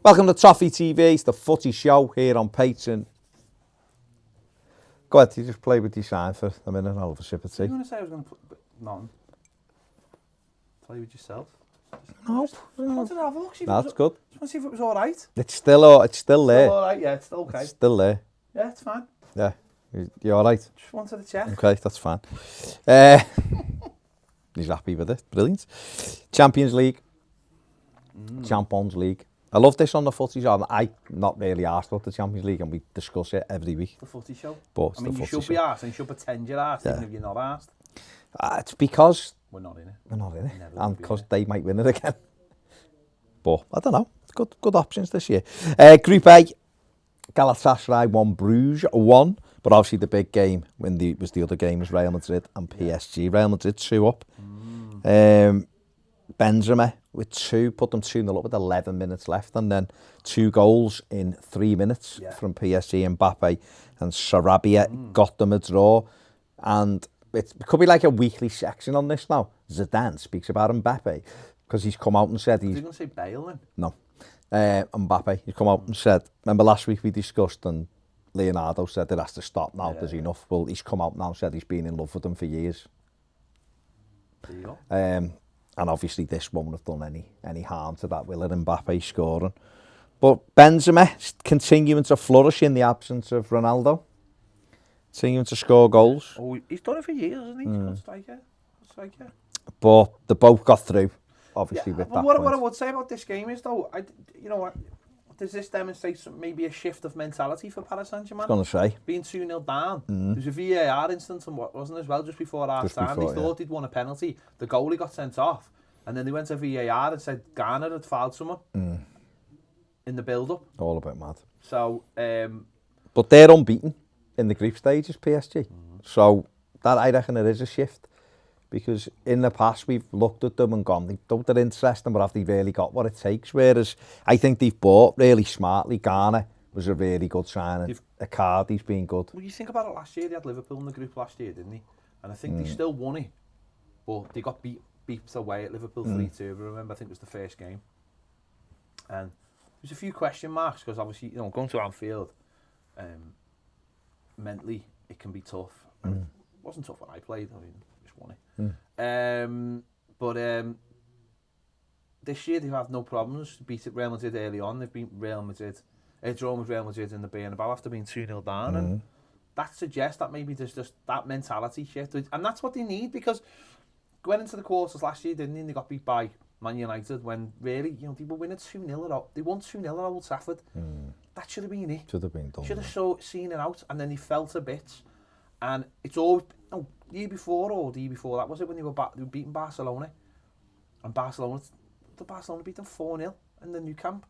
Welcome to Toffee TV, it's the footy show here on Patreon. Go ahead, you just play with your sign for a minute and I'll have a sip of tea. You going to say I was going to put none? Play with yourself? No. Just wanted to have a look. That's good. Just want to see if it was all right. It's still there. Still all right, yeah, it's still okay. It's still there. Yeah, it's fine. Yeah. You all right? Just wanted to check. Okay, that's fine. He's happy with it. Brilliant. Champions League. Champions League. I love this on the footy show. I'm not really asked about the Champions League and we discuss it every week. The footy show? But I mean, you should be asked and you should pretend you're asked even if you're not asked. It's because we're not in it. We're not in it. And because they might win it again. But I don't know. Good options this year. Group A, Galatasaray won, Bruges won. But obviously the big game was the other game was Real Madrid and PSG. Real Madrid 2 up. Benzema with 2, put them 2-0 up with 11 minutes left, and then 2 goals in 3 minutes from PSG. Mbappe and Sarabia got them a draw, and it could be like a weekly section on this now. Zidane speaks about Mbappe because he's come out and said he's... Are you going to say Bale then? No. Mbappe, he's come out and said, remember last week we discussed and Leonardo said it has to stop now, there's enough. Well, he's come out now and said he's been in love with them for years. There you go. And obviously this won't have done any harm to that, will it? Mbappe scoring. But Benzema continuing to flourish in the absence of Ronaldo. Continuing to score goals. Oh, he's done it for years, hasn't he? He's a good striker. But they both got through, obviously, with that what point. I would say about this game is, though, does this demonstrate maybe a shift of mentality for Paris Saint-Germain? I was going to say. Being 2-0 down. There was a VAR instance, wasn't there, as well, just before half time. They thought they'd won a penalty. The goalie got sent off. And then they went to VAR and said Garner had fouled someone in the build-up. All a bit mad. So, but they're unbeaten in the group stages, PSG. So that, I reckon, it is a shift. Because in the past, we've looked at them and gone, they're interesting, but have they really got what it takes? Whereas I think they've bought really smartly. Garner was a really good signing. Icardi's been good. Well, you think about it last year, they had Liverpool in the group last year, didn't they? And I think they still won it. But they got beat away at Liverpool 3-2. I remember, I think it was the first game. And there's a few question marks, because obviously, going to Anfield, mentally, it can be tough. It wasn't tough when I played, I mean, just won it. But this year they've had no problems. Beat Real Madrid early on. They've beat Real Madrid, drawn with Real Madrid in the Bernabeu after being 2-0 down. And that suggests that maybe there's just that mentality shift. And that's what they need, because went into the quarters last year, didn't they? And they got beat by Man United when really, they were winning 2-0 They won 2-0 at Old Trafford. That should have been it. Should have been done. Should have seen it out, and then they felt a bit. And it's always, the year before that, was it when they were beating Barcelona? And Barcelona beat them 4-0 in the new camp.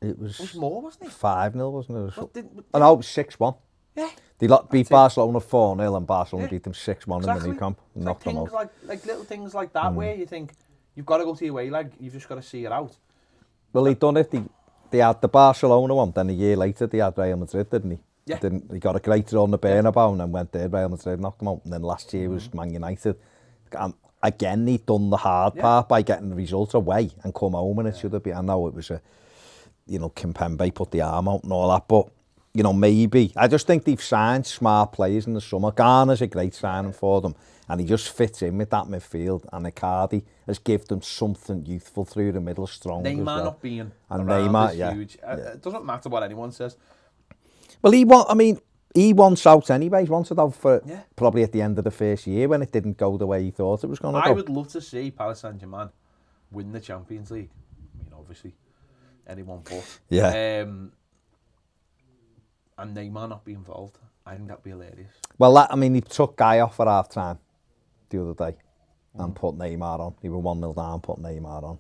It was more, wasn't it? 5-0, wasn't it? Well, no, it was 6-1. Yeah. They beat Barcelona 4-0 and Barcelona beat them 6-1 in the new camp. It's like things like little things like that where you think, you've got to go to your way, like, you've just got to see it out. Well, they'd done it. They had the Barcelona one, then a year later they had Real Madrid, didn't he? Yeah. He got a great draw on the Bernabeu and then went there, Real Madrid knocked them out. And then last year was Man United. And again, he'd done the hard part by getting the result away and come home, and it should have been. I know it was Kimpembe put the arm out and all that, but, maybe. I just think they've signed smart players in the summer. Garner's a great signing for them, and he just fits in with that midfield. And Icardi has given them something youthful through the middle, strong Neymar as well. not being and around Neymar, is huge. It doesn't matter what anyone says. Well, he wants out anyway. He wanted out for probably at the end of the first year when it didn't go the way he thought it was going to go. I would love to see Paris Saint-Germain win the Champions League. I mean, obviously, anyone but. Yeah. And Neymar not be involved. I think that'd be hilarious. Well, he took Guy off for half time the other day and put Neymar on. He were 1-0 down, put Neymar on.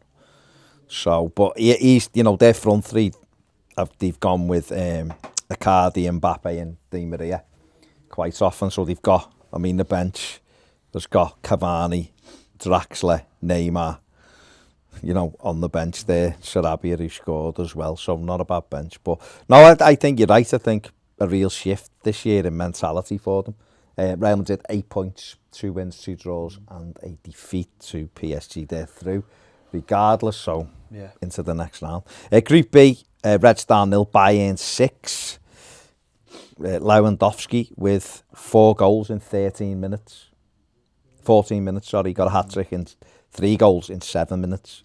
So, but he's, their front three, they've gone with Icardi, Mbappe and Di Maria quite often. So they've got, the bench has got Cavani, Draxler, Neymar, on the bench there. Sarabia, who scored as well, so not a bad bench. But no, I think you're right. I think a real shift this year in mentality for them. Real Madrid 8 points, 2 wins, 2 draws and a defeat to PSG. They're through. regardless, so Yeah. into the next round. Group B, Red Star 0, Bayern 6. Lewandowski with 4 goals in 13 minutes. 14 minutes, sorry. Got a hat-trick and 3 goals in 7 minutes.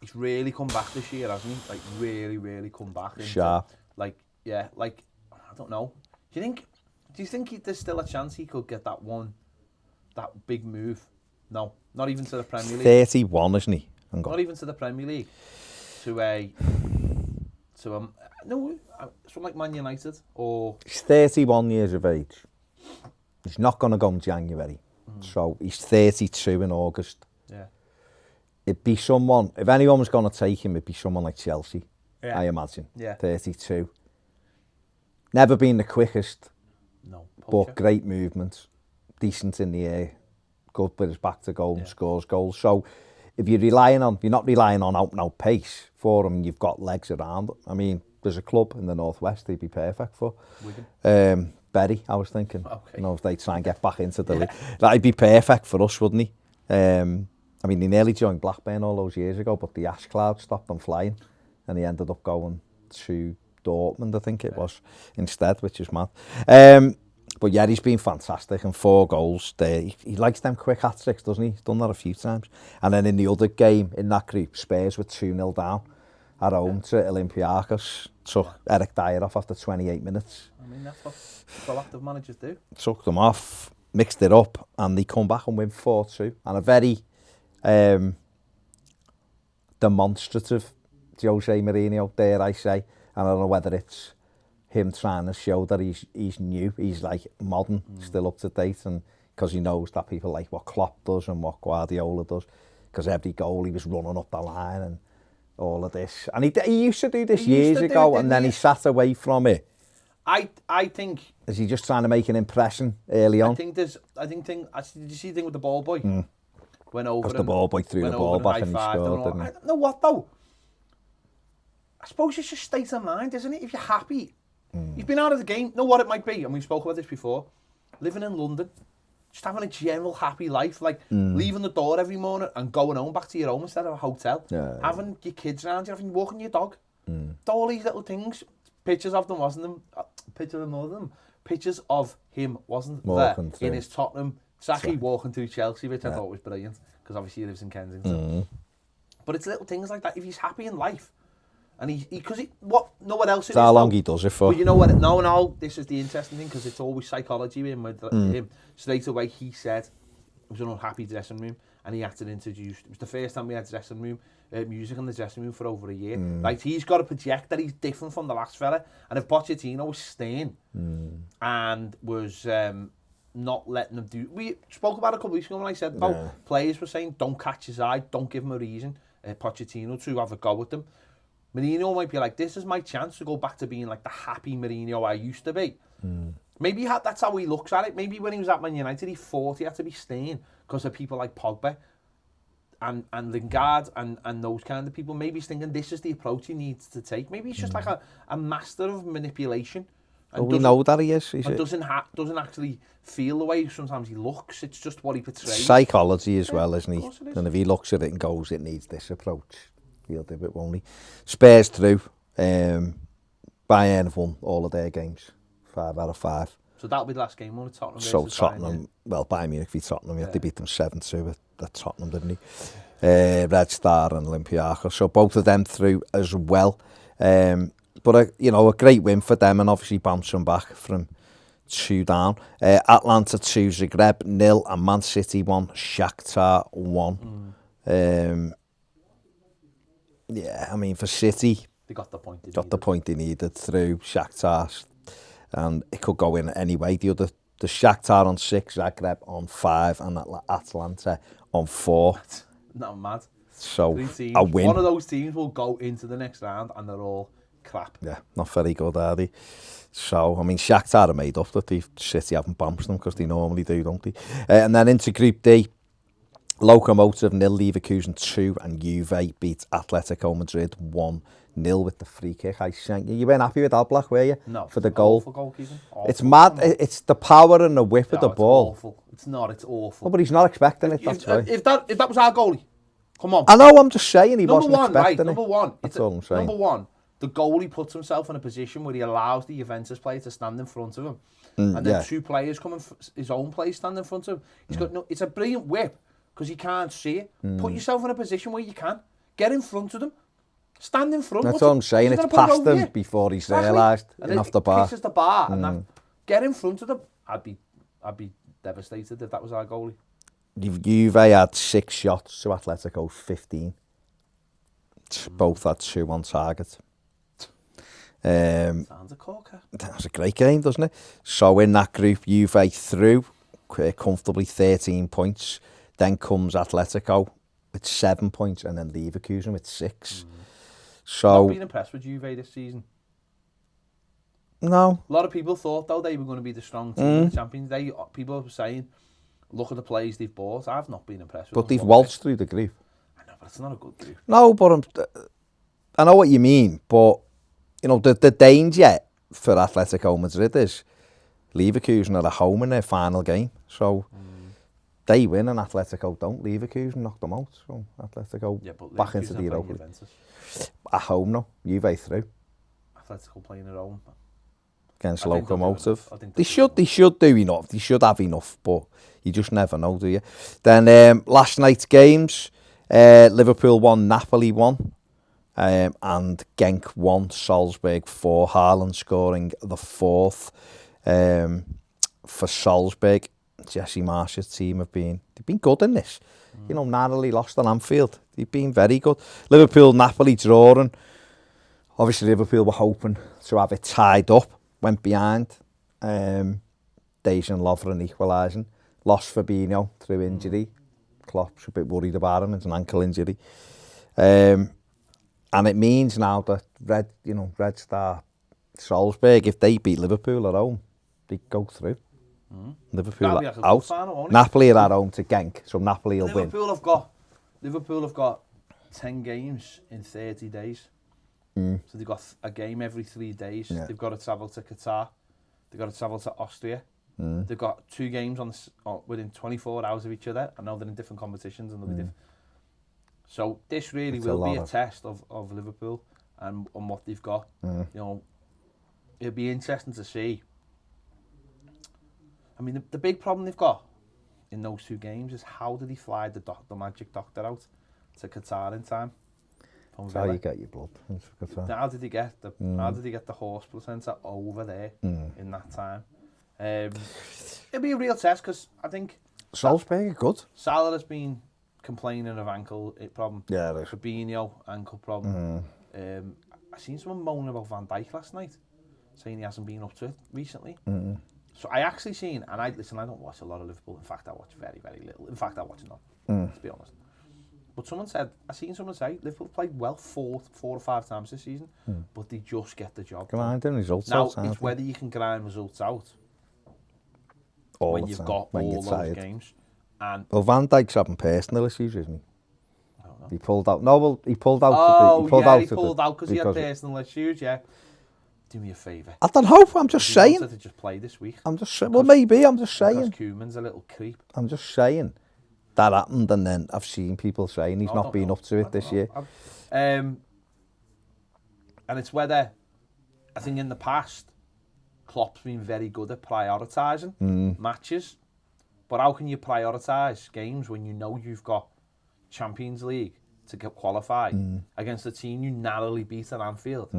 He's really come back this year, hasn't he? Like, really come back. Into, Sharp. Like, yeah, like, I don't know. Do you think there's still a chance he could get that big move? No, not even to the Premier League. 31, isn't he? Not even to the Premier League. No, something like Man United or... He's 31 years of age. He's not going to go in January. So he's 32 in August. Yeah. It'd be someone, if anyone was going to take him, it'd be someone like Chelsea, I imagine. Yeah. 32. Never been the quickest, No. but great movement. Decent in the air. Good with his back to goal and scores goals. So if you're not relying on out and out pace for him, you've got legs around it. I mean, there's a club in the Northwest he'd be perfect for. Wigan. Berry, I was thinking. Okay. You know, if they try and get back into the league. That'd be perfect for us, wouldn't he? I mean, he nearly joined Blackburn all those years ago, but the ash cloud stopped him flying, and he ended up going to Dortmund, I think it was, instead, which is mad. But yeah, he's been fantastic, and 4 goals there. He likes them quick hat-tricks, doesn't he? He's done that a few times. And then in the other game, in that group, Spurs were 2-0 down at home to Olympiacos. Took Eric Dyer off after 28 minutes. I mean, that's what proactive managers do. Took them off, mixed it up, and they come back and win 4-2. And a very demonstrative Jose Mourinho, dare I say. And I don't know whether it's him trying to show that he's new, he's like modern, still up to date, and because he knows that people like what Klopp does and what Guardiola does, because every goal he was running up the line and all of this. And he used to do this years ago, and then he sat away from it. I think... Is he just trying to make an impression early on? Did you see the thing with the ball boy? Went over Because the ball boy threw the ball back and he scored, didn't he? I don't know what, though. I suppose it's just state of mind, isn't it? If you're happy, you've been out of the game, know what it might be, and we've spoken about this before, living in London, just having a general happy life, like leaving the door every morning and going home back to your home instead of a hotel, having your kids around you, walking your dog, all these little things. Pictures of them, wasn't them? Pictures of him wasn't there in his Tottenham. Exactly, walking through Chelsea, which I thought was brilliant, because obviously he lives in Kensington. But it's little things like that. If he's happy in life, and no one else. It's how long he does it for. But you know what? No. This is the interesting thing, because it's always psychology with him. Straight away, he said it was an unhappy dressing room, and he had to introduce. It was the first time we had dressing room music in the dressing room for over a year. Like, he's got to project that he's different from the last fella. And if Pochettino was staying and was not letting them do... We spoke about it a couple of weeks ago when I said about players were saying, don't catch his eye, don't give him a reason, Pochettino, to have a go with them. Mourinho might be like, this is my chance to go back to being like the happy Mourinho I used to be. Maybe that's how he looks at it. Maybe when he was at Man United, he thought he had to be staying because of people like Pogba and Lingard and those kind of people. Maybe he's thinking this is the approach he needs to take. Maybe he's just like a master of manipulation. And we know that he is. And doesn't actually feel the way sometimes he looks. It's just what he portrays. Psychology as well, isn't he? Of course it is. And if he looks at it and goes, it needs this approach, he'll do it, won't he? Spurs through. Bayern have won all of their games. 5 out of 5. So that'll be the last game, won't it? Tottenham So versus Tottenham, Bayern Munich v Tottenham, he had to beat them 7-2 at Tottenham, didn't he? Red Star and Olympiacos. So both of them through as well. But a great win for them, and obviously bouncing back from 2 down. Atlanta 2, Zagreb 0, and Man City 1, Shakhtar 1. Yeah, I mean, for City, they got the point they needed through Shakhtar, and it could go in any way. The Shakhtar on 6, Zagreb on 5, and Atlanta on 4. Not mad. So a win. One of those teams will go into the next round, and they're all crap. Yeah, not very good, are they? So, I mean, Shakhtar are made up that the City haven't bounced them, because they normally do, don't they? And then into Group D, Lokomotiv 0, Leverkusen 2, and Juve beat Atletico Madrid 1-0 with the free kick. You weren't happy with Oblak, were you? No. For the goal. Awful goalkeeping. It's mad. It's the power and the whip of the ball. Awful. It's not. It's awful. Oh, but he's not expecting it. That's right. If that was our goalie, Come on. I know, I'm just saying he wasn't Number one, right, expecting number it. one. That's all I'm saying. Number one, the goalie puts himself in a position where he allows the Juventus player to stand in front of him. And then two players come in, his own player stand in front of him. He's got no, it's a brilliant whip because he can't see it. Put yourself in a position where you can. Get in front of them. Stand in front. That's all I'm saying. It's past him before he's realised. And off the bar. Kisses the bar. And that, get in front of them. I'd be devastated if that was our goalie. Juve had 6 shots to Atletico's 15. Both had 2 on target. Sounds a corker. That was a great game, doesn't it? So in that group, Juve through comfortably 13 points. Then comes Atletico with 7 points, and then Leverkusen with 6. So, Not been impressed with Juve this season. No. A lot of people thought, though, they were going to be the strong team, the champions. People were saying, look at the players they've bought. I've not been impressed with them. But they've waltzed through the group. I know, but it's not a good group. No, but I know what you mean. But, you know, the danger for Atletico Madrid is Leverkusen are at home in their final game. So they win and Atletico don't. Leverkusen knock them out. So Atletico back into the Europa League. At home now. Juve through. Atletico playing at home. Against Locomotive. They should do enough. They should have enough, but you just never know, do you? Then last night's games, Liverpool won, Napoli won, and Genk won, Salzburg 4. Haaland scoring the 4th for Salzburg. Jesse Marsh's team they've been good in this. You know, narrowly lost on Anfield. They've been very good. Liverpool, Napoli drawing. Obviously, Liverpool were hoping to have it tied up. Went behind. Dejan Lovren equalising. Lost Fabinho through injury. Klopp's a bit worried about him. It's an ankle injury. And it means now that Red Star Salzburg, if they beat Liverpool at home, they go through. Liverpool are out. Final, Napoli are at home to Genk, so Napoli will win. Liverpool have got 10 games in 30 days. So they've got a game every 3 days. Yeah. They've got to travel to Qatar. They've got to travel to Austria. They've got 2 games within 24 hours of each other. I know they're in different competitions and they'll be different. So this really will be a test of Liverpool and what they've got. You know, it'll be interesting to see. I mean, the big problem they've got in those 2 games is how did he fly the magic doctor out to Qatar in time? That's how you get your blood. How did he get the horse placenta over there in that time? It'll be a real test because I think Salzburg are good. Salah has been complaining of ankle problem. Yeah, Fabinho ankle problem. I seen someone moaning about Van Dijk last night, saying he hasn't been up to it recently. So I actually seen, and I don't watch a lot of Liverpool. In fact, I watch very, very little. In fact, I watch none, to be honest. But I seen someone say, Liverpool played well 4 or 5 times this season, but they just get the job done. Grinding results now, out. Now, it's whether you can grind results out when you've got all those games. And well, Van Dijk's having personal issues, isn't he? I don't know. He pulled out. No, well, he pulled out. Oh, he pulled out because he had personal issues, yeah. Do me a favour. I don't know. I'm just saying. He wanted to just play this week. I'm just saying. Well, maybe. I'm just saying. Because Koeman's a little creep. I'm just saying. That happened, and then I've seen people saying he's not been up to it this year. And it's whether, I think in the past, Klopp's been very good at prioritising matches. But how can you prioritise games when you know you've got Champions League to qualify against a team you narrowly beat at Anfield?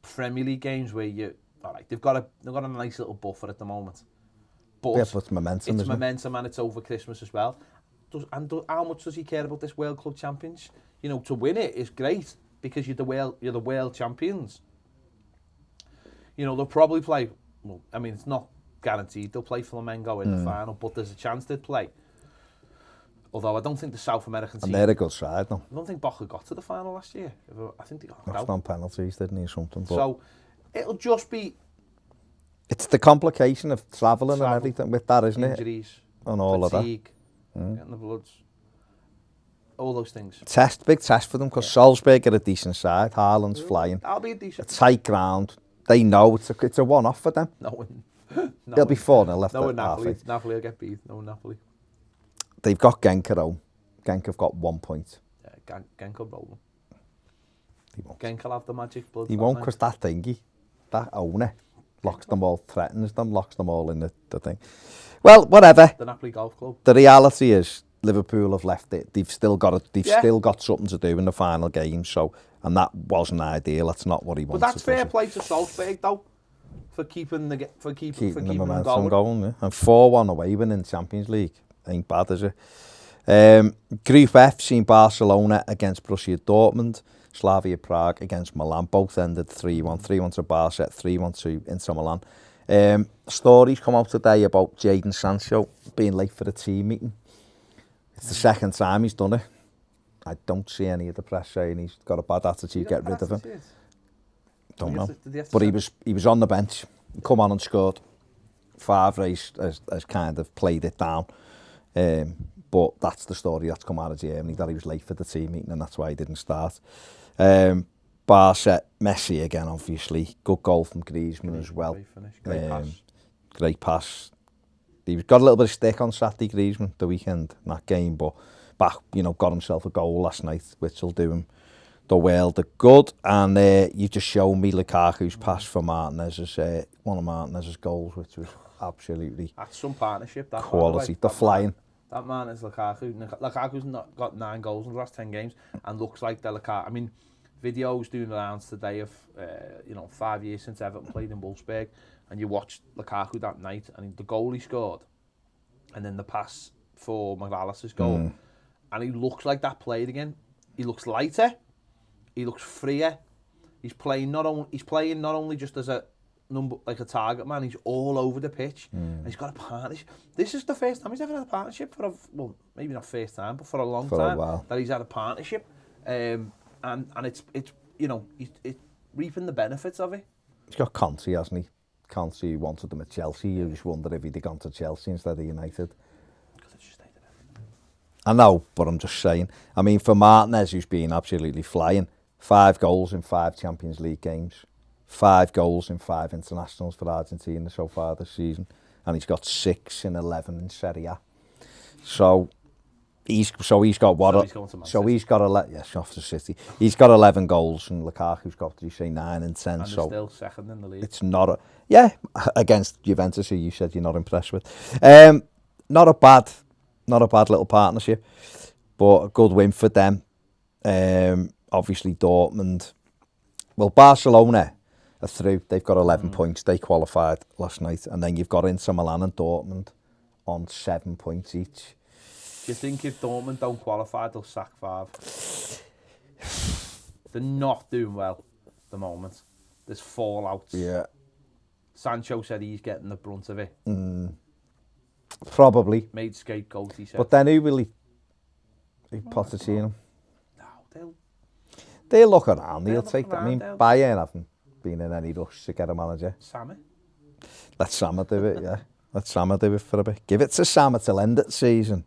Premier League games where they've got a nice little buffer at the moment. But it's momentum. It's momentum, and it's over Christmas as well. How much does he care about this World Club Champions? You know, to win it is great because you're the world champions. You know, they'll probably play. Well, I mean, it's not guaranteed they'll play Flamengo in the final, but there's a chance they'd play. Although I don't think the South American team. And they're a good side, no. I don't think Boca got to the final last year. I think they got knocked out. On penalties, didn't he, or something? But so it'll just be. It's the complication of travelling and everything with that, isn't injuries, it? And all fatigue, of that. Getting the bloods. All those things. Big test for them because Salzburg are a decent side. Haaland's flying. That'll be a decent. A tight ground. They know it's a one-off for them. They'll be 4-0 left at half. Napoli will get beat. No, Napoli. They've got Genk at home. Genk have got 1 point. Yeah, Genk will roll them. He won't. Genk will have the magic blood. He won't, because that thingy, that owner, locks them all, threatens them, locks them all in the thing. Well, whatever. The Napoli Golf Club. The reality is, Liverpool have left it. They've still got it. They've Yeah. still got something to do in the final game. So, and that wasn't ideal. That's not what he wanted. But that's fair play to Salzburg though, for keeping the momentum going. Yeah. And 4-1 away winning Champions League ain't bad, is it? Group F seen Barcelona against Borussia Dortmund, Slavia Prague against Milan. Both ended 3-1. 3-1 to Barca, 3-1 to Inter Milan. Stories come out today about Jadon Sancho being late for the team meeting. It's the second time he's done it. I don't see any of the press saying he's got a bad attitude, get rid of him. Don't know. But he was on the bench. He come on and scored. Favre has kind of played it down. But that's the story that's come out of Germany, that he was late for the team meeting and that's why he didn't start. Barca, Messi again, obviously. Good goal from Griezmann as well. Great pass. He got a little bit of stick on Saturday, Griezmann, the weekend, in that game, but back, got himself a goal last night, which will do him the world of good. And you just showed me Lukaku's pass for Martinez's, one of Martinez's goals, which was absolutely that's some partnership. That quality. The flying. That man is Lukaku. Lukaku's not got 9 goals in the last 10 games and looks like the Lukaku. I mean, videos doing the rounds today of 5 years since Everton played in Wolfsburg, and you watched Lukaku that night, and the goal he scored, and then the pass for McAllister's goal, and he looks like that player again. He looks lighter, he looks freer. He's playing not only just as a target man. He's all over the pitch, and he's got a partnership. This is the first time he's ever had a partnership well, maybe not first time, but for a long time a while. that he's had a partnership, and it's he's reaping the benefits of it. He's got Conte, hasn't he? Conte wanted him at Chelsea. You just wonder if he'd have gone to Chelsea instead of United. Because it's just I know, but I'm just saying. I mean, for Martinez, who's been absolutely flying, 5 goals in 5 Champions League games, 5 goals in 5 internationals for Argentina so far this season, and he's got 6 in 11 in Serie A. So he's got what? So he's got 11. Yes, off to City. He's got 11 goals, and Lukaku's got, did you say, 9 and 10? And so still second in the league. It's not against Juventus, who you said you're not impressed with. Not a bad little partnership, but a good win for them. Obviously Dortmund. Well, Barcelona are through. They've got 11 points. They qualified last night, and then you've got Inter Milan and Dortmund on 7 points each. Do you think if Dortmund don't qualify, they'll sack Favre? They're not doing well at the moment. There's fallouts. Yeah. Sancho said he's getting the brunt of it. Probably. Made scapegoat, he said. But then who will he Pochettino? No, they'll look around. They'll take that. I mean, they'll... Bayern haven't been in any rush to get a manager. Sammy? Let Sammer do it, yeah. Let Sammer do it for a bit. Give it to Sammer till end of the season.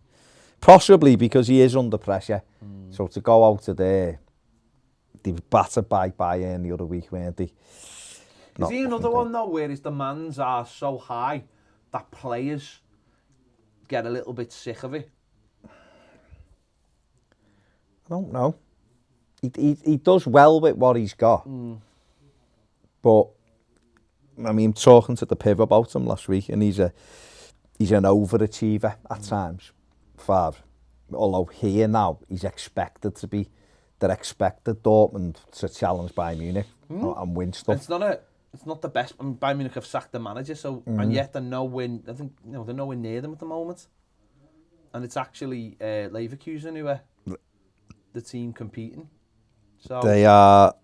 Possibly because he is under pressure. So to go out of there, they were battered by Bayern the other week, weren't they? Is he another one though, where his demands are so high that players get a little bit sick of it? I don't know. He does well with what he's got. But I mean, talking to the Piv about him last week, and he's an overachiever at times. Favre, although here now he's expected to be. They're expected Dortmund to challenge Bayern Munich and win stuff. It's not the best. I mean, Bayern Munich have sacked the manager, so and yet they're nowhere. I think they're nowhere near them at the moment. And it's actually Leverkusen who are the team competing. So they are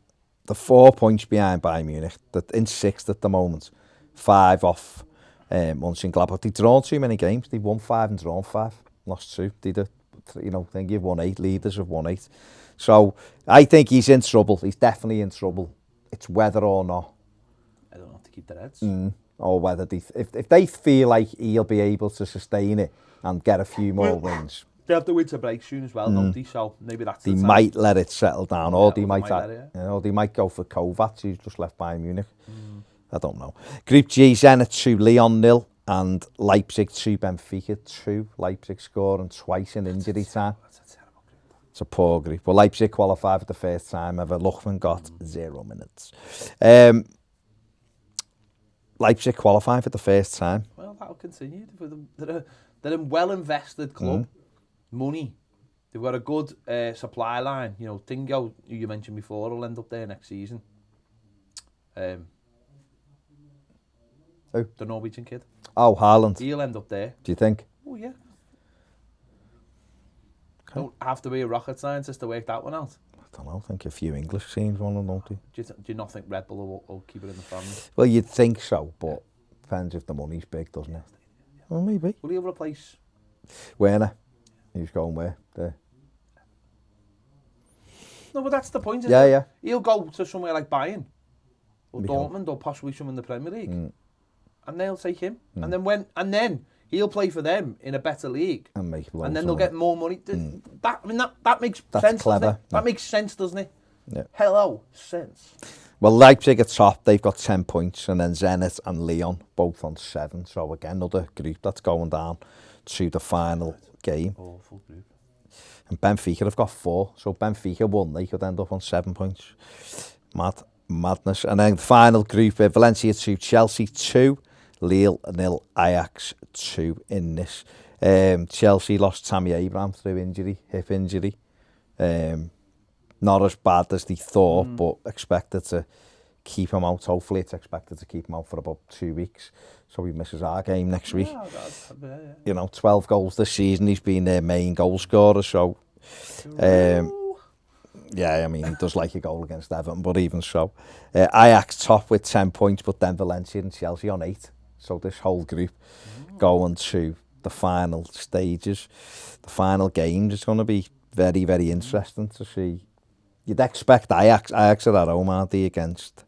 the 4 points behind Bayern Munich. They're in 6th at the moment, 5 off Mönchengladbach. They've drawn too many games. They've won 5 and drawn 5, lost 2. Then you've won 8. Leaders have won 8. So I think he's in trouble. He's definitely in trouble. It's whether or not. I don't have to keep their heads. Or whether if they feel like he'll be able to sustain it and get a few more wins. They have the winter break soon as well, don't they? So maybe that's the time. They might let it settle down, or they might go for Kovac, who's just left Bayern Munich. I don't know. Group G, Zenit 2, Lyon 0, and Leipzig 2, Benfica 2. Leipzig scoring twice in injury time. That's a terrible It's a poor group. Well, Leipzig qualified for the first time ever. Lookman got 0 minutes. Leipzig qualified for the first time. Well, that'll continue. They're a well-invested club. Money. They've got a good supply line. You know, Dingo, who you mentioned before, will end up there next season. Who? The Norwegian kid. Oh, Haaland. He'll end up there. Do you think? Oh, yeah. Okay. Don't have to be a rocket scientist to work that one out. I don't know. I think a few English teams want to, don't they? Do you not think Red Bull will keep it in the family? Well, you'd think so, but depends if the money's big, doesn't it? Well, maybe. Will he replace Werner? He's going where? There. No, but that's the point, isn't Yeah, it? yeah. He'll go to somewhere like Bayern or Because- Dortmund or possibly some in the Premier League, and they'll take him. And then he'll play for them in a better league, And make and then they'll get more money. That makes That's sense. clever. Doesn't it? That makes sense, doesn't it? Yeah. Hello, sense. Well, Leipzig at top, they've got 10 points, and then Zenit and Lyon both on 7. So again, another group that's going down to the final game. Awful group. And Benfica have got 4, so Benfica won, they could end up on 7 points. Madness. And then the final group, Valencia 2, Chelsea 2, Lille 0, Ajax 2 in this. Chelsea lost Tammy Abraham through injury, hip injury. Not as bad as they thought, but expected to keep him out. Hopefully it's expected to keep him out for about 2 weeks, so he misses our game next week. Yeah. You know, 12 goals this season, he's been their main goal scorer, so yeah, I mean, he does like a goal against Everton, but even so. Ajax top with 10 points, but then Valencia and Chelsea on 8. So this whole group going to the final stages. The final games is going to be very, very interesting to see. You'd expect Ajax are at home, aren't they, against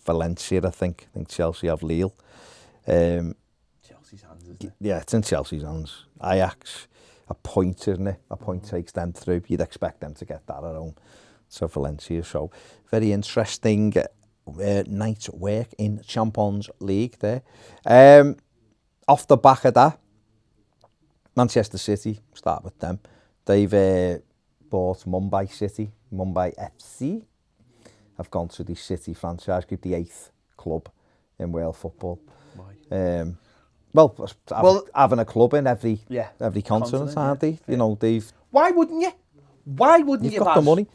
Valencia, I think. I think Chelsea have Lille. Chelsea's hands, isn't it? Yeah, it's in Chelsea's hands. Ajax, a point, isn't it? A point takes them through. You'd expect them to get that at home. So Valencia, so very interesting night's work in Champions League there. Off the back of that, Manchester City, start with them. They've bought Mumbai FC. Have gone to the City franchise group, the 8th club in world football. Why? Well, having a club in every continent, aren't they? You know, they've... Why wouldn't you? Why wouldn't you? You've got the money.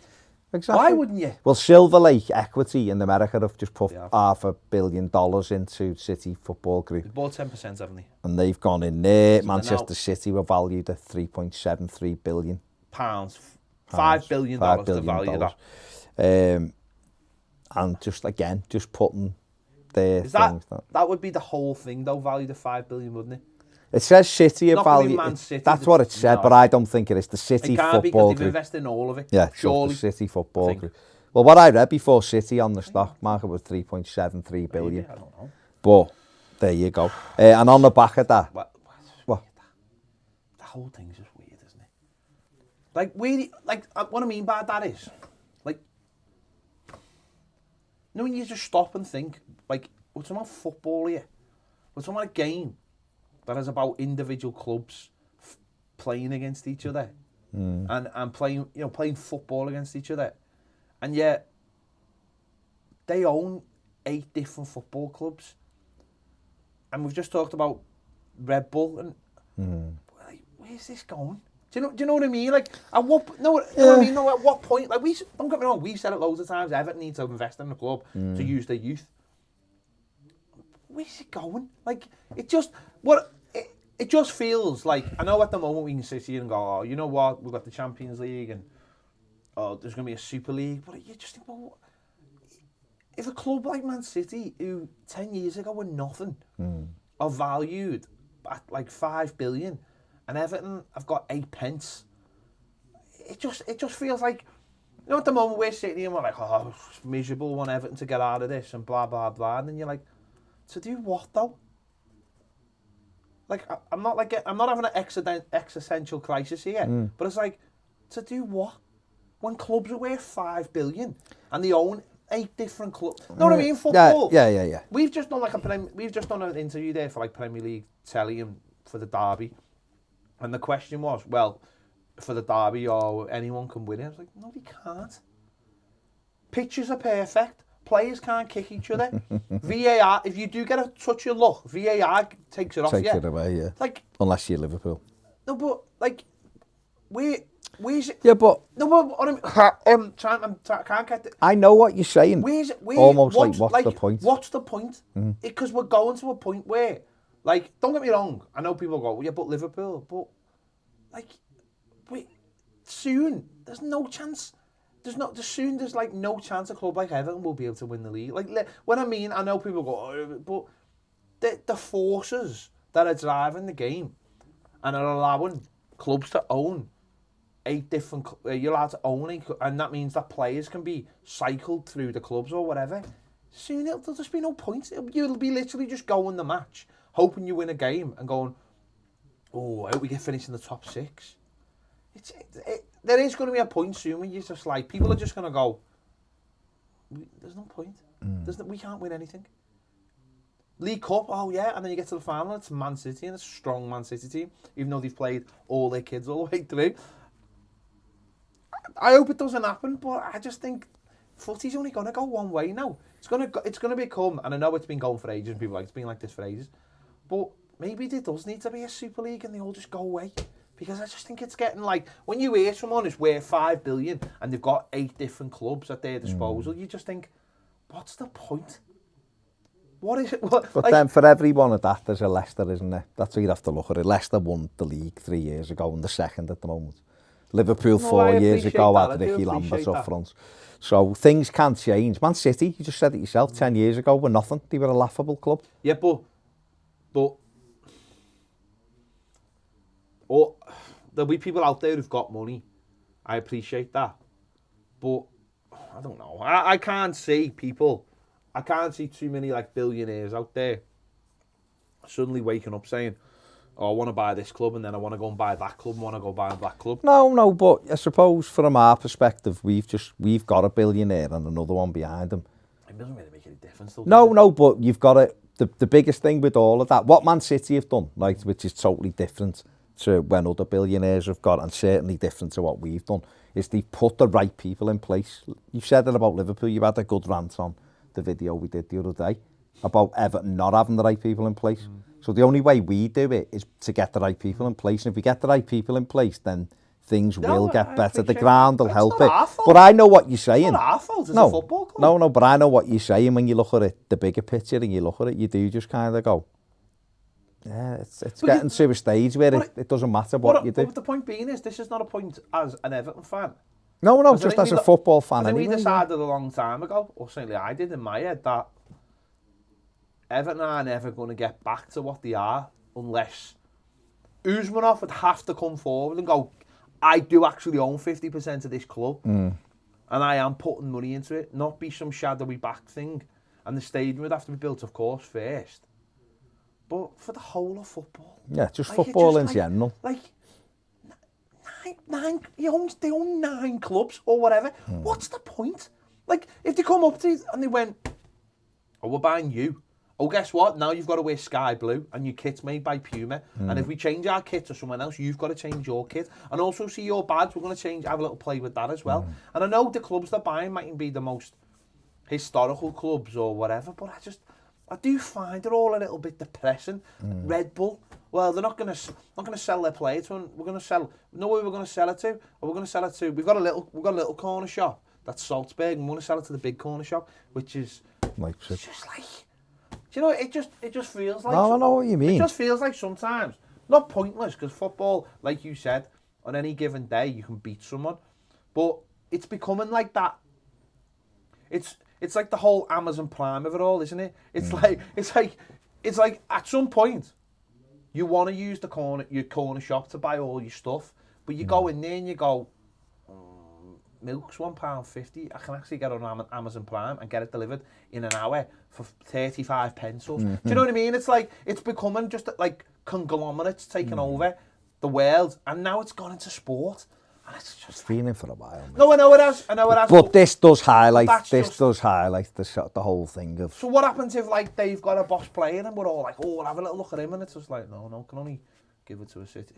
Exactly. Why wouldn't you? Well, Silver Lake Equity in America have just put $500 million into City Football Group. They bought 10%, haven't they? And they've gone in there. So Manchester City were valued at £3.73 billion. Pounds. $5 billion to value that. And just, again, just putting their Is things... that would be the whole thing, though, valued at $5 billion, wouldn't it? It says City Not value. Man City, That's what it said, no. but I don't think it is. The City It can't be Football because they've Group. invested in all of it. Yeah, surely. just the City Football Group. Well, what I read before, City on the stock market was 3.73 billion. I don't know. But there you go. And on the back of that, What? The whole thing's just weird, isn't it? What I mean by that is, like, no, when you just stop and think, like, we're talking about football here. We're talking about a game that is about individual clubs playing against each other and playing football against each other, and yet they own 8 different football clubs, and we've just talked about Red Bull, and like, where's this going? Do you know what I mean? Like, at what? No, what I mean? No, at what point? Like, don't get me wrong. We've said it loads of times. Everton needs to invest in the club to use their youth. Where's it going? Like, it just feels like, I know at the moment we can sit here and go, oh, you know what? We've got the Champions League and there's going to be a Super League, but you just think, well, if a club like Man City, who 10 years ago were nothing, are valued at like 5 billion, and Everton have got 8 pence, it just feels like, you know, at the moment we're sitting here and we're like, oh, it's miserable, want Everton to get out of this and blah, blah, blah, and then you're like, to do what though? Like, I'm not having an existential crisis here, but it's like, to do what? When clubs are worth 5 billion and they own 8 different clubs. Know what I mean? Football. Yeah. We've just done an interview there for like Premier League telly and for the derby, and the question was, well, for the derby, or anyone can win it. I was like, no, they can't. Pitches are perfect. Players can't kick each other. VAR, if you do get a touch of luck, VAR takes it off you. Takes it away, yeah. Like, unless you're Liverpool. no, but like, where's it? Yeah, but No, but I can't get it. I know what you're saying. Where's almost like what's the point? What's the point? Because we're going to a point where, like, don't get me wrong. I know people go, well, yeah, but Liverpool, but like, soon there's no chance. There's like no chance a club like Everton will be able to win the league. Like, when I mean, I know people go, oh, but the forces that are driving the game and are allowing clubs to own 8 different, you're allowed to own 8, and that means that players can be cycled through the clubs or whatever. Soon there'll just be no point. You'll be literally just going the match, hoping you win a game, and going, oh, I hope we get finished in the top 6. There is going to be a point soon when you're just like, people are just going to go, there's no point. We can't win anything. League Cup, oh yeah, and then you get to the final, it's Man City, and it's a strong Man City team, even though they've played all their kids all the way through. I hope it doesn't happen, but I just think footy's only going to go one way now. It's going to become, and I know it's been going for ages, and people are like, it's been like this for ages, but maybe there does need to be a Super League and they all just go away. Because I just think it's getting like, when you hear someone is worth 5 billion and they've got 8 different clubs at their disposal, you just think, what's the point? What is it? But like, then for every one of that, there's a Leicester, isn't there? That's how you'd have to look at it. Leicester won the league 3 years ago and they're second at the moment. Liverpool 4 years ago had Ricky Lambert up front. So things can change. Man City, you just said it yourself, 10 years ago were nothing. They were a laughable club. Yeah, but or there'll be people out there who've got money. I appreciate that. But I don't know. I can't see people. I can't see too many like billionaires out there suddenly waking up saying, oh, I want to buy this club and then I want to go and buy that club and want to go buy that club. No, but I suppose from our perspective, we've got a billionaire and another one behind him. It doesn't really make any difference though. No, but you've got it. The biggest thing with all of that, what Man City have done, like, which is totally different to when other billionaires have got, and certainly different to what we've done, is they put the right people in place. You said it about Liverpool. You had a good rant on the video we did the other day about Everton not having the right people in place. So the only way we do it is to get the right people in place. And if we get the right people in place, then things will get better. The ground will help it. But I know what you're saying. It's not our fault as a football club. No, but I know what you're saying when you look at it, the bigger picture, and you look at it, you do just kind of go, yeah, it's getting to a stage where it doesn't matter what you do. But the point being is, this is not a point as an Everton fan. No, just as a football fan anyway. We decided a long time ago, or certainly I did in my head, that Everton are never going to get back to what they are unless Usmanov would have to come forward and go, I do actually own 50% of this club and I am putting money into it, not be some shadowy back thing. And the stadium would have to be built, of course, first. But for the whole of football. Yeah, just like, football in general. Like, they own 9 clubs or whatever. What's the point? Like, if they come up to you and they went, oh, we're buying you. Oh, guess what? Now you've got to wear sky blue and your kit's made by Puma. And if we change our kit to someone else, you've got to change your kit. And also see your badge, we're going to have a little play with that as well. And I know the clubs they're buying mightn't be the most historical clubs or whatever, but I do find it all a little bit depressing. Red Bull, well, they're not going to sell their play to them. We're going to sell. No way we're going to sell it to. Or we're going to sell it to. We've got a little corner shop that's Salzburg, and we want to sell it to the big corner shop, which is Leipzig. It's just like, do you know? It just feels like. No, I know what you mean. It just feels like sometimes not pointless, because football, like you said, on any given day you can beat someone, but it's becoming like that. It's like the whole Amazon Prime of it all, isn't it? It's like at some point you want to use your corner shop to buy all your stuff, but you go in there and you go, milk's £1.50. I can actually get on Amazon Prime and get it delivered in an hour for 35 pence. Do you know what I mean? It's like, it's becoming just like conglomerates taking over the world, and now it's gone into sport. And it's just feeling for a while. Mate. No, I know it has. But this does highlight the whole thing of. So what happens if like they've got a boss playing and we're all like, oh, we'll have a little look at him, and it's just like, no, can only give it to a City.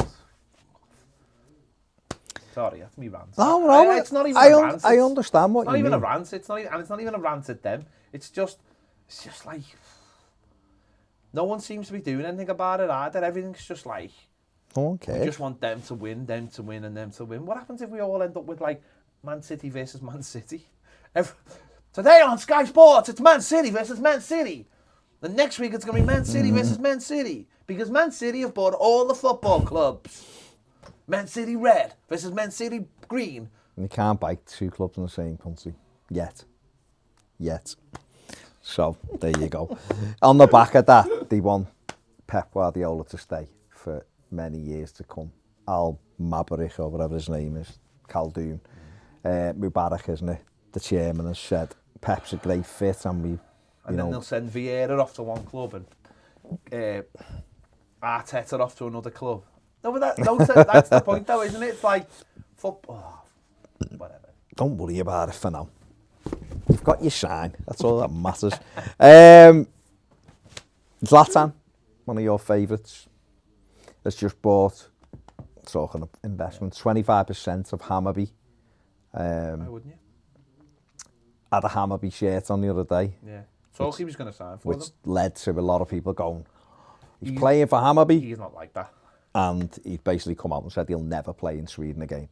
Sorry, that's me rant. No, it's not even a rant. I understand what you mean. It's not even a rant. It's not even a rant at them. It's just like no one seems to be doing anything about it either. Everything's just like no one cares. We just want them to win, and them to win. What happens if we all end up with like Man City versus Man City? Today on Sky Sports, it's Man City versus Man City. The next week it's going to be Man City versus Man City. Because Man City have bought all the football clubs. Man City Red versus Man City Green. And you can't buy two clubs in the same country. Yet. So, there you go. On the back of that, they want Pep Guardiola to stay for many years to come. Al Mabarich, or whatever his name is, Khaldoon. Mubarak, isn't it? The chairman has said Pep's a great fit, and then they'll send Vieira off to one club and Arteta off to another club. No, but that's the point, though, isn't it? It's like football, whatever. Don't worry about it for now. You've got your shine. That's all that matters. Zlatan, one of your favourites, has just bought, talking of investment, 25% of Hammarby. Why wouldn't you? Had a Hammarby shirt on the other day. Yeah. So he was going to sign for them. Which led to a lot of people going, he's playing for Hammarby. He's not like that. And he'd basically come out and said he'll never play in Sweden again.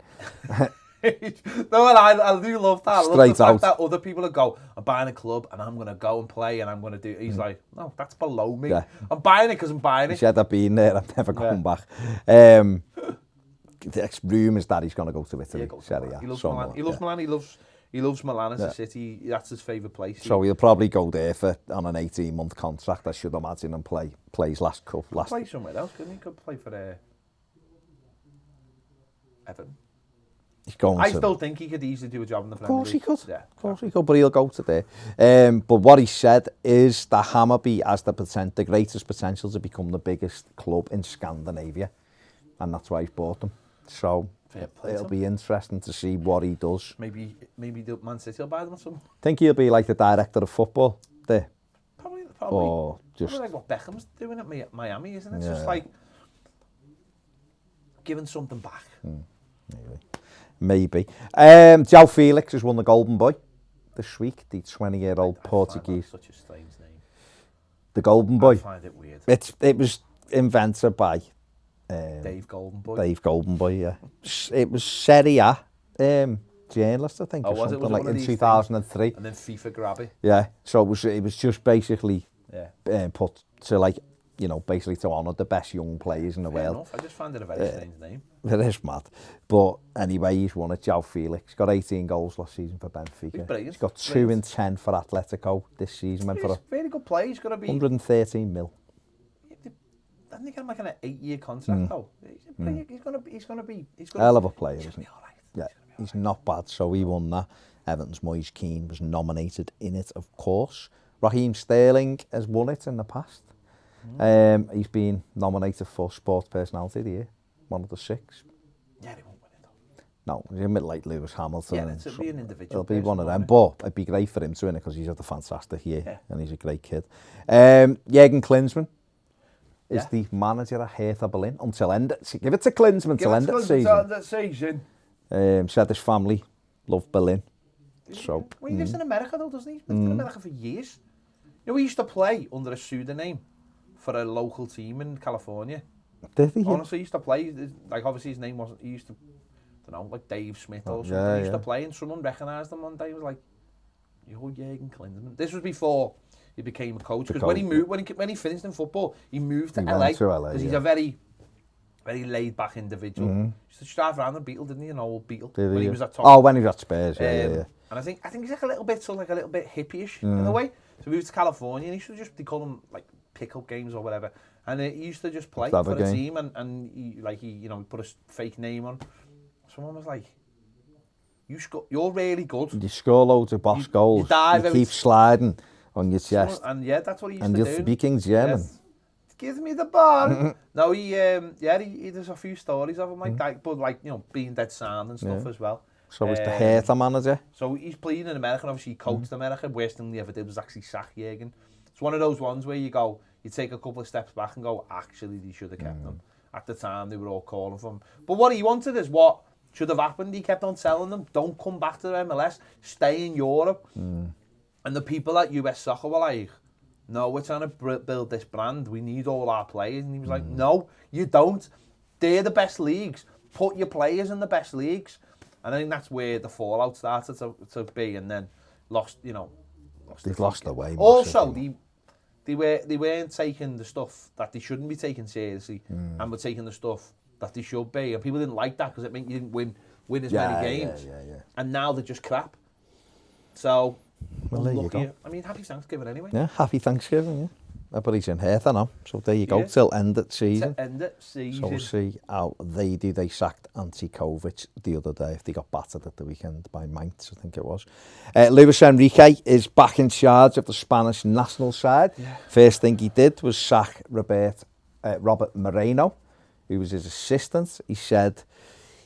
No, and I do love that. I love Straight the fact out. that other people will go, I'm buying a club and I'm going to go and play and I'm going to do... He's like, no, that's below me. Yeah. I'm buying it because I'm buying it. He said I've been there, I've never gone back. The rumours that he's going to go to Italy. He loves Milan. He loves Milan. He loves Milan as a city. That's his favourite place. So he'll probably go there on an 18-month contract, I should imagine, and play his last cup. Play somewhere else, couldn't he? Could play for Everton. I still think he could easily do a job in the Premier League. Of course he could. Yeah. Of course he could, but he'll go to there. But what he said is that Hammarby has the greatest potential to become the biggest club in Scandinavia, and that's why he's bought them. So it'll be interesting to see what he does. Maybe the Man City will buy them or something. Think he'll be like the director of football there? Probably. Or just probably like what Beckham's doing at Miami, isn't it? It's just like giving something back. Maybe. João Felix has won the Golden Boy this week, the 20-year-old Portuguese. Such a strange name. The Golden Boy. I find it weird. It was invented by Dave Goldenboy. Dave Goldenboy, yeah. It was Serie A journalist, I think, or was something it? like in 2003. And then FIFA grab it. Yeah, so it was just basically put to basically to honour the best young players in the world. Enough. I just find it a very strange name. It is mad. But anyway, he's won it, João Felix. Got 18 goals last season for Benfica. He's got 2 in 10 for Atletico this season. He's a very good player. He's going to be 113 mil. I think I'm like an 8-year contract though. He's going to be hell of a player, isn't he? All right. Yeah, he's not bad. So he won that. Everton's Moise Keane was nominated in it, of course. Raheem Sterling has won it in the past. He's been nominated for Sports Personality of the Year, one of the 6. Yeah, he won't win it though. No, he's a bit like Lewis Hamilton. Yeah, it'll be an individual. It'll be one of them, but it'd be great for him to win it because he's had a fantastic year and he's a great kid. Jürgen Klinsmann is the manager at Hertha Berlin until end. Give it to Klinsmann until end of the season. Said his family love Berlin. So he lives in America though, doesn't he? He's lived in America for years. You know, he used to play under a pseudonym for a local team in California. Did he? Honestly, he used to play, like obviously his name wasn't, he used to, I don't know, like Dave Smith or something. He used to play and someone recognised him one day and was like, you're Jürgen Klinsmann. This was before he became a coach, because when he moved, when he finished in football, he moved to LA because he's a very, very laid back individual. He used to drive around the Beetle, didn't he? An old Beetle when he was at top. Oh, when he was at Spurs, yeah. And I think he's like a little bit hippie-ish in a way. So he moved to California and he used to just, they call them like pick-up games or whatever. And he used to just play for a team and he put a fake name on. Someone was like, you're really good. You score loads of boss goals. You keep sliding on your chest. And that's what he used to do. And you're speaking German. Yes. Give me the ball. No, he does a few stories of him like that, but being dead sound and stuff as well. So he's the Hertha manager. So he's playing in America, and obviously he coached America. Worst thing he ever did was actually sack Jürgen. It's one of those ones where you take a couple of steps back and go, actually, they should have kept him. At the time, they were all calling for him. But what he wanted is what should have happened. He kept on telling them, don't come back to the MLS, stay in Europe. And the people at US Soccer were like, no, we're trying to build this brand. We need all our players. And he was like, no, you don't. They're the best leagues. Put your players in the best leagues. And I think that's where the fallout started to be, and then lost their way. Also, they weren't taking the stuff that they shouldn't be taking seriously, and were taking the stuff that they should be. And people didn't like that because it meant you didn't win as many games. Yeah. And now they're just crap. So, well, there you go. I mean, happy Thanksgiving anyway. Yeah, happy Thanksgiving, yeah. Everybody's in here, I know. So there you go, till end of season. So we'll see how they do. They sacked Anti-Kovic the other day, if they got battered at the weekend by Mainz, I think it was. Luis Enrique is back in charge of the Spanish national side. Yeah. First thing he did was sack Robert Moreno, who was his assistant. He said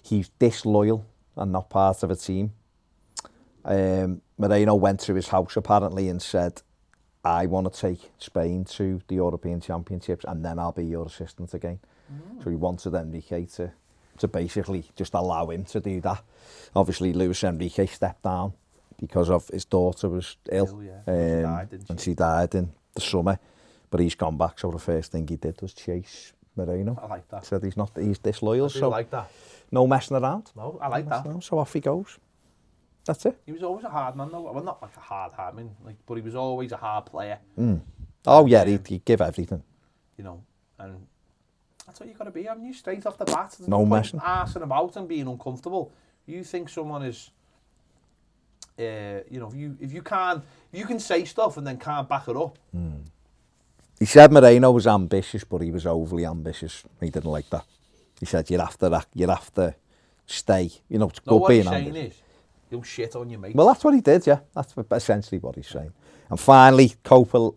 he's disloyal and not part of a team. Moreno went through his house apparently and said, I want to take Spain to the European Championships and then I'll be your assistant again. So he wanted Enrique to basically just allow him to do that. Obviously, Luis Enrique stepped down because of his daughter was ill. And she died in the summer. But he's gone back, so the first thing he did was chase Moreno. I like that. Said he's disloyal. I like that. No messing around. No, I like that. So off he goes. That's it. He was always a hard man, though. Well, not like a hard man, but he was always a hard player. Oh, yeah, he'd give everything. You know, and that's what you got to be, haven't you? Straight off the bat. There's no messing. Arsing about and being uncomfortable. You think someone is, you know, if you can say stuff and then can't back it up. He said Moreno was ambitious, but he was overly ambitious. He didn't like that. He said you'd have to stay. You know, what he's saying is, you'll shit on your mates. Well, that's what he did, yeah. That's essentially what he's saying. And finally, Copa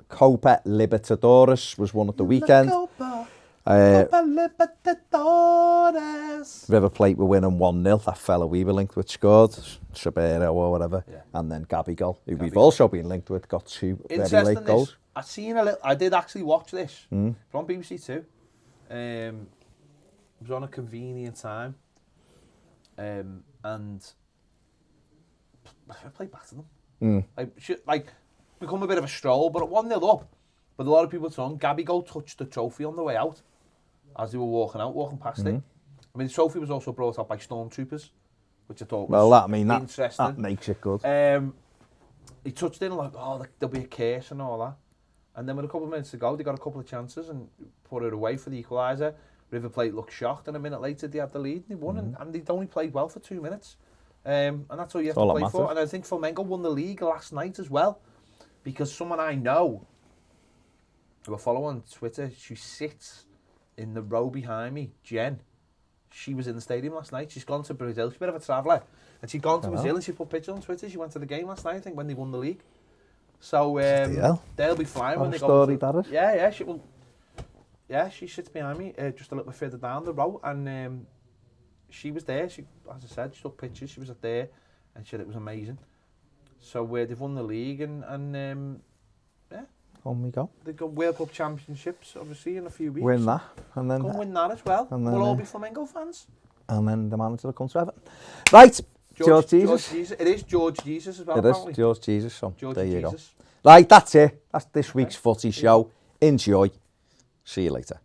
Libertadores was won at the weekend. Copa Libertadores. River Plate were winning 1-0. That fella we were linked with scored, Sabero or whatever. Yeah. And then Gabigol, who we've also been linked with, got 2 very late goals. I did actually watch this from BBC Two. It was on a convenient time. And I played back to them. Like, become a bit of a stroll, but at 1-0 up. But a lot of people saying Gabigol touched the trophy on the way out as they were walking past it. I mean, the trophy was also brought out by stormtroopers, which I thought was interesting. That makes it good. He touched it and like, there'll be a curse and all that. And then with a couple of minutes to go, they got a couple of chances and put it away for the equaliser. River Plate looked shocked, and a minute later they had the lead and they won, and they'd only played well for 2 minutes. And that's all you have to play for. And I think Flamengo won the league last night as well, because someone I know, who I follow on Twitter, she sits in the row behind me, Jen. She was in the stadium last night. She's gone to Brazil. She's a bit of a traveller. And she'd gone to Brazil and she put pictures on Twitter. She went to the game last night, I think, when they won the league. So they'll be flying when they go. She sits behind me, just a little bit further down the row, and she was there. She, as I said, she took pictures. She was there, and she said it was amazing. So they've won the league, and on we go. They've got World Cup Championships, obviously, in a few weeks. Win that, and then win that as well. And then, we'll all be Flamengo fans. And then the manager will come to Everton. Right. George Jesus. It is George Jesus as well. It is George Jesus. So there you Jesus. go. Right, that's it. That's this week's footy show. Enjoy. See you later.